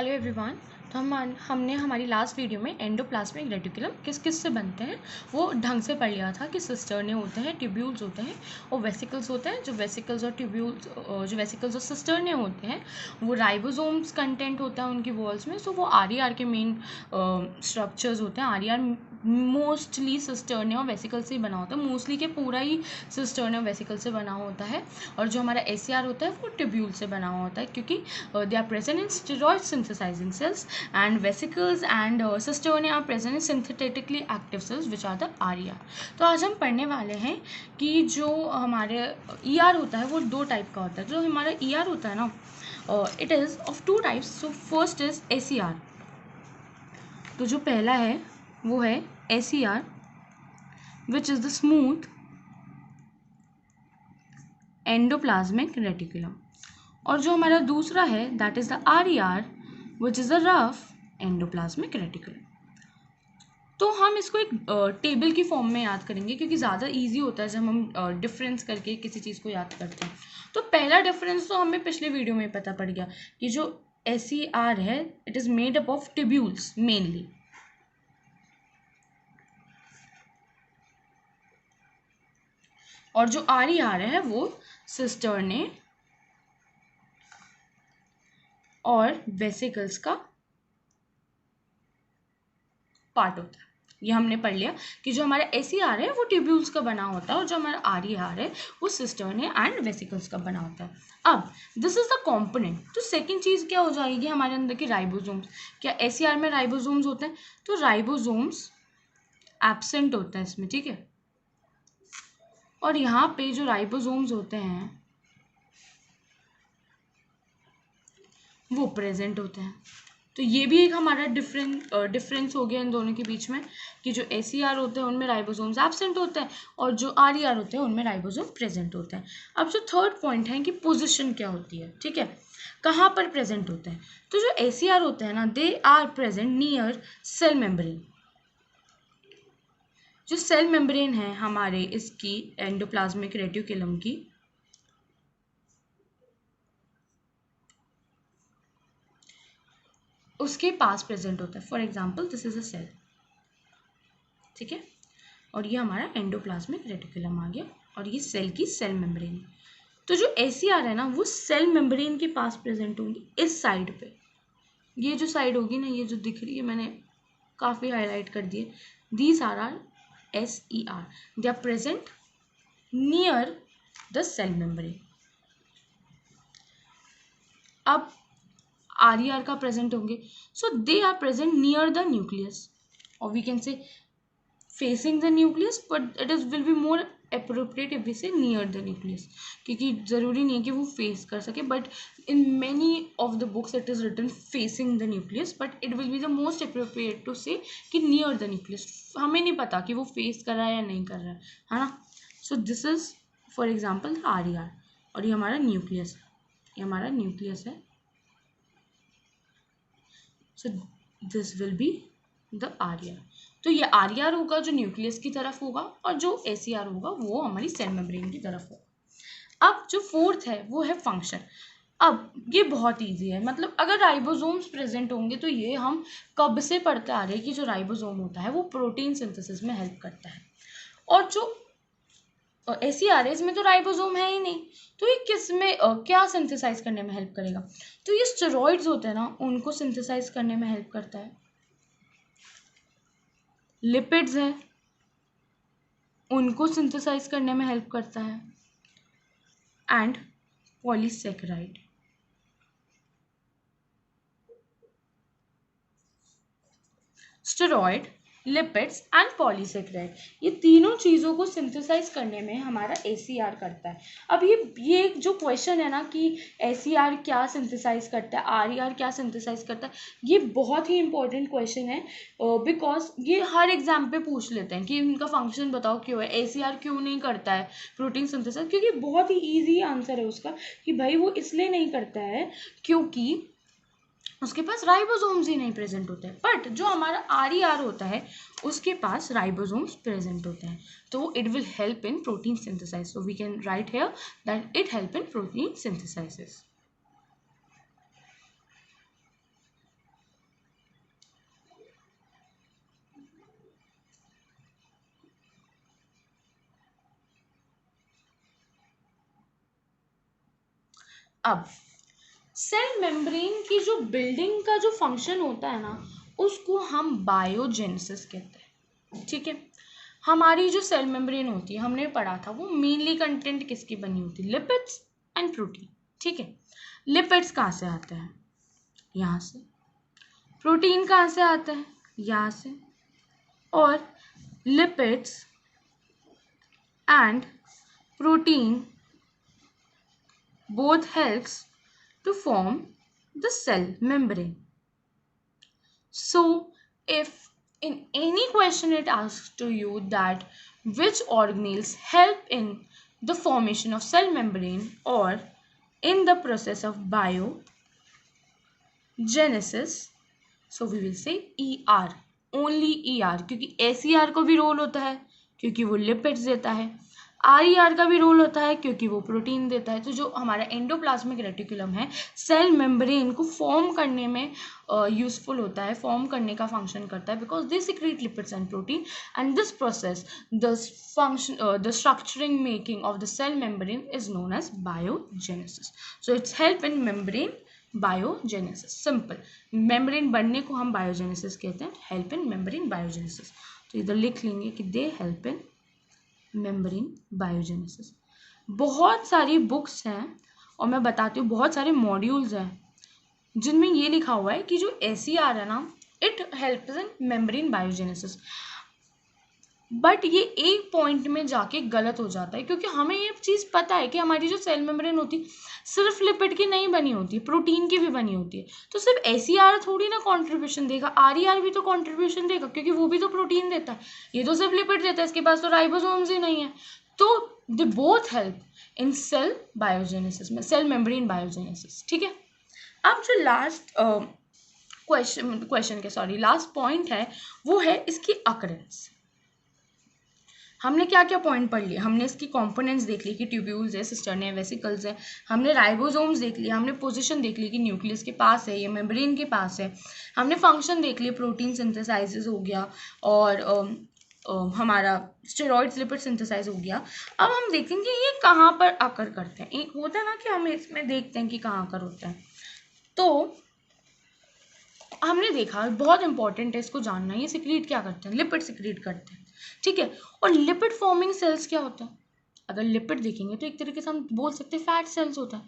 Hello everyone. तो हमने हमारी लास्ट वीडियो में एंडोप्लाज्मिक रेटिकुलम किस किस से बनते हैं वो ढंग से पढ़ लिया था कि सिस्टर्ने होते हैं, ट्यूब्यूल्स होते हैं और वेसिकल्स होते हैं। जो वेसिकल्स और ट्यूब्यूल्स जो वेसिकल्स और सिस्टर्ने होते हैं वो राइबोसोम्स कंटेंट होता है उनकी वॉल्स में। सो वो आर के मेन स्ट्रक्चर्स होते हैं। आर मोस्टली सिस्टर्ने और वेसिकल से ही बना होता है, मोस्टली के पूरा ही सिस्टर्ने और वेसिकल से बना होता है। और जो हमारा एसीआर होता है वो ट्यूब्यूल से बना होता है क्योंकि they are present in steroid synthesizing cells and vesicles and cisternae are present in synthetically active cells which are the RER। तो आज हम पढ़ने वाले हैं कि जो हमारे ER होता है वो दो टाइप का होता है। जो हमारा ER होता है ना, it is of two types। so first is ACR। तो जो पहला है वो है ACR which is the smooth endoplasmic reticulum। और जो हमारा दूसरा है that is the RER which is the rough endoplasmic reticulum. तो हम इसको एक टेबल की फॉर्म में याद करेंगे क्योंकि ज़्यादा इजी होता है जब हम डिफरेंस करके किसी चीज़ को याद करते हैं। तो पहला डिफरेंस तो हमें पिछले वीडियो में पता पड़ गया कि जो ACR है it is made up of tubules mainly, और जो RER है वो सिस्टर्ने और वेसिकल्स का पार्ट होता है। ये हमने पढ़ लिया कि जो हमारा ACR है वो ट्यूब्यूल्स का बना होता है और जो हमारा RER है वो सिस्टर्ने एंड वेसिकल्स का बना होता है। अब दिस इज द कंपोनेंट। तो सेकंड चीज क्या हो जाएगी हमारे अंदर की राइबोसोम्स। क्या ACR में राइबोसोम्स होते हैं? तो राइबोसोम्स एब्सेंट होता है इसमें, ठीक है। और यहाँ पे जो राइबोसोम्स होते हैं वो प्रेजेंट होते हैं। तो ये भी एक हमारा डिफरेंस हो गया इन दोनों के बीच में कि जो ACR होते हैं उनमें राइबोसोम्स एब्सेंट होते हैं और जो RER होते हैं उनमें राइबोसोम प्रेजेंट होते हैं। अब जो थर्ड पॉइंट है कि पोजीशन क्या होती है, ठीक है, कहाँ पर प्रेजेंट होते हैं। तो जो ACR होते हैं ना they are present near cell membrane. जो सेल मेम्ब्रेन है हमारे इसकी एंडोप्लाज्मिक रेटिकुलम की, उसके पास प्रेजेंट होता है। For example this is a cell, ठीक है, और ये हमारा एंडोप्लाज्मिक रेटिकुलम आ गया और ये सेल की सेल मेम्ब्रेन। तो जो ACR है ना वो सेल मेम्ब्रेन के पास प्रेजेंट होंगी इस साइड पे। ये जो साइड होगी ना, ये जो दिख रही है मैंने काफ़ी हाईलाइट कर दिए, these are SER, they are present near the cell membrane. अब RER का प्रेजेंट होंगे, so they are present near the nucleus, और we can say facing the nucleus but it is will be more appropriate if we say near the nucleus, क्योंकि ज़रूरी नहीं है कि वो फेस कर सके, but in many of the books it is written facing the nucleus but it will be the most appropriate to say कि near the nucleus। हमें नहीं पता कि वो फेस कर रहा है या नहीं कर रहा है ना। so this is for example RER और ये हमारा न्यूक्लियस है, ये हमारा न्यूक्लियस है। so this will be the RER। तो ये RER होगा जो न्यूक्लियस की तरफ होगा और जो ACR होगा वो हमारी सेल मेम्ब्रेन की तरफ होगा। अब जो फोर्थ है वो है फंक्शन। अब ये बहुत इजी है, मतलब अगर राइबोसोम्स प्रेजेंट होंगे तो ये हम कब से पढ़ते आ रहे हैं कि जो राइबोसोम होता है वो प्रोटीन सिंथेसिस में हेल्प करता है। और जो ACR है इसमें तो राइबोसोम है ही नहीं, तो ये किस में क्या सिंथेसाइज करने में हेल्प करेगा? तो ये स्टेरॉइड्स होते हैं ना उनको सिंथेसाइज करने में हेल्प करता है। लिपिड्स है उनको सिंथेसाइज करने में हेल्प करता है, and polysaccharide. Steroid, lipids and polysaccharide, ये तीनों चीज़ों को सिंथेसाइज करने में हमारा ACR करता है। अब ये जो क्वेश्चन है ना कि ACR क्या सिंथेसाइज करता है, RER क्या सिंथेसाइज करता है, ये बहुत ही इंपॉर्टेंट क्वेश्चन है बिकॉज ये हर एग्जाम पे पूछ लेते हैं कि इनका फंक्शन बताओ क्यों है, ACR क्यों नहीं करता है प्रोटीन सिंथेसाइज, क्योंकि बहुत ही ईजी आंसर है उसका कि भाई वो इसलिए नहीं करता है क्योंकि उसके पास राइबोसोम्स ही नहीं प्रेजेंट होते हैं। बट जो हमारा RER होता है उसके पास राइबोसोम्स प्रेजेंट होते हैं, तो it will help in protein synthesize. So we can write here that it help in protein synthesis. अब सेल मेम्ब्रेन की जो बिल्डिंग का जो फंक्शन होता है ना, उसको हम बायोजेनेसिस कहते हैं, ठीक है। हमारी जो सेल मेम्ब्रेन होती है, हमने पढ़ा था, वो मेनली कंटेंट किसकी बनी होती है, लिपिड्स एंड प्रोटीन, ठीक है। लिपिड्स कहाँ से आते हैं, यहाँ से। प्रोटीन कहाँ से आता है, यहाँ से। और lipids and protein both helps to form the cell membrane. So if in any question it asks to you that which organelles help in the formation of cell membrane or in the process of biogenesis, so we will say ER, only ER, क्योंकि SER को भी role होता है क्योंकि वो lipids देता है, RER का भी रोल होता है क्योंकि वो प्रोटीन देता है। तो जो हमारा एंडोप्लाज्मिक रेटिकुलम है, सेल मेम्ब्रेन को फॉर्म करने में यूजफुल होता है, फॉर्म करने का फंक्शन करता है, because they secrete lipids and protein and this process the structuring making of the cell membrane is known as biogenesis. So it's help in membrane biogenesis, simple. Membrane बनने को हम biogenesis कहते हैं, help in membrane biogenesis. तो इधर लिख लेंगे कि they help in membrane biogenesis. बहुत सारी बुक्स हैं और मैं बताती हूँ, बहुत सारे मॉड्यूल्स हैं जिनमें ये लिखा हुआ है कि जो SER है ना, it helps in membrane biogenesis. But ये एक पॉइंट में जाके गलत हो जाता है, क्योंकि हमें ये चीज़ पता है कि हमारी जो सेल मेम्ब्रेन होती है सिर्फ लिपिड की नहीं बनी होती है, प्रोटीन की भी बनी होती है। तो सिर्फ SER थोड़ी ना कंट्रीब्यूशन देगा, RER भी तो कंट्रीब्यूशन देगा, क्योंकि वो भी तो प्रोटीन देता है, ये तो सिर्फ लिपिड देता है, इसके पास तो राइबोसोम्स ही नहीं है। तो they both help in cell biogenesis में, सेल मेम्ब्रेन बायोजेनेसिस, ठीक है। अब जो लास्ट लास्ट पॉइंट है वो है इसकी अकरेंस। हमने क्या क्या पॉइंट पढ़ लिया, हमने इसकी कंपोनेंट्स देख ली कि ट्यूब्यूल्स है, सिस्टर्न है, वेसिकल्स है, हमने राइबोसोम्स देख लिया, हमने पोजीशन देख ली कि न्यूक्लियस के पास है, ये मेम्ब्रेन के पास है, हमने फंक्शन देख लिए, प्रोटीन सिंथेसाइजेस हो गया और हमारा स्टेरॉइड्स लिपिड सिंथेसाइज हो गया। अब हम देखेंगे ये कहाँ पर अकर करते हैं। एक होता है ना कि हम इसमें देखते हैं कि कहाँ अकर होता है, तो हमने देखा, बहुत इंपॉर्टेंट है इसको जानना, ये सिक्रीट क्या करते हैं, लिपिड सिक्रीट करते हैं, ठीक है। और लिपिड फॉर्मिंग सेल्स क्या होता है, अगर लिपिड देखेंगे तो एक तरीके से हम बोल सकते हैं फैट सेल्स होता है।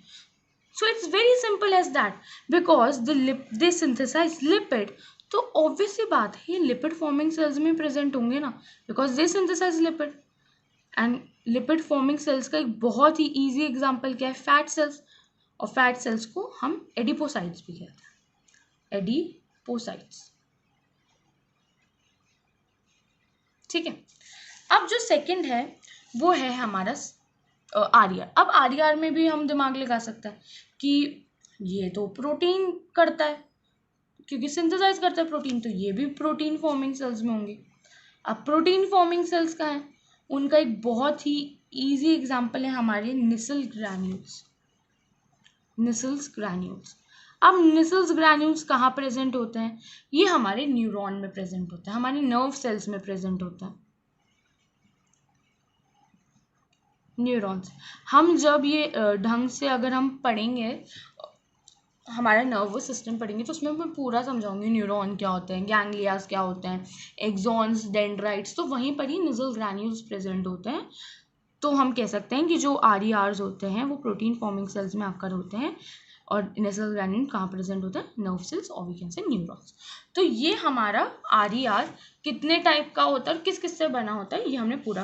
So it's very simple as that, because they synthesize lipid, तो ऑब्वियस सी बात है ये लिपिड फॉर्मिंग सेल्स में प्रेजेंट होंगे ना, because they synthesize lipid. And lipid forming cells का एक बहुत ही ईजी एग्जाम्पल क्या है, फैट सेल्स। और फैट सेल्स को हम एडिपोसाइट्स भी कहते हैं, एडिपोसाइट्स, ठीक है। अब जो सेकंड है वो है हमारा RER। अब RER में भी हम दिमाग लगा सकते हैं कि ये तो प्रोटीन करता है, क्योंकि सिंथेसाइज करता है प्रोटीन, तो ये भी प्रोटीन फॉर्मिंग सेल्स में होंगे। अब प्रोटीन फॉर्मिंग सेल्स का है, उनका एक बहुत ही इजी एग्जांपल है हमारे निसल ग्रैन्यूल्स, निसल्स ग्रैन्यूल्स। अब निसल्स ग्रैन्यूल्स कहाँ प्रेजेंट होते हैं, ये हमारे न्यूरॉन में प्रेजेंट होता है, हमारे नर्व सेल्स में प्रेजेंट होता है, न्यूरॉन्स। हम जब ये ढंग से अगर हम पढ़ेंगे, हमारा नर्वस सिस्टम पढ़ेंगे, तो उसमें मैं पूरा समझाऊंगी न्यूरॉन क्या होते हैं, गैंग्लियास क्या होते हैं, एक्सॉन्स, डेंड्राइट्स, तो वहीं पर ही निसल ग्रैन्यूल्स प्रेजेंट होते हैं। तो हम कह सकते हैं कि जो RERs होते हैं वो प्रोटीन फॉर्मिंग सेल्स में आकर होते हैं, और निसल ग्रैन्यूल कहाँ प्रेजेंट होता है, नर्व सेल्स और वी कैन से न्यूरॉन्स। तो ये हमारा RER कितने टाइप का होता है और किस किस से बना होता है, ये हमने पूरा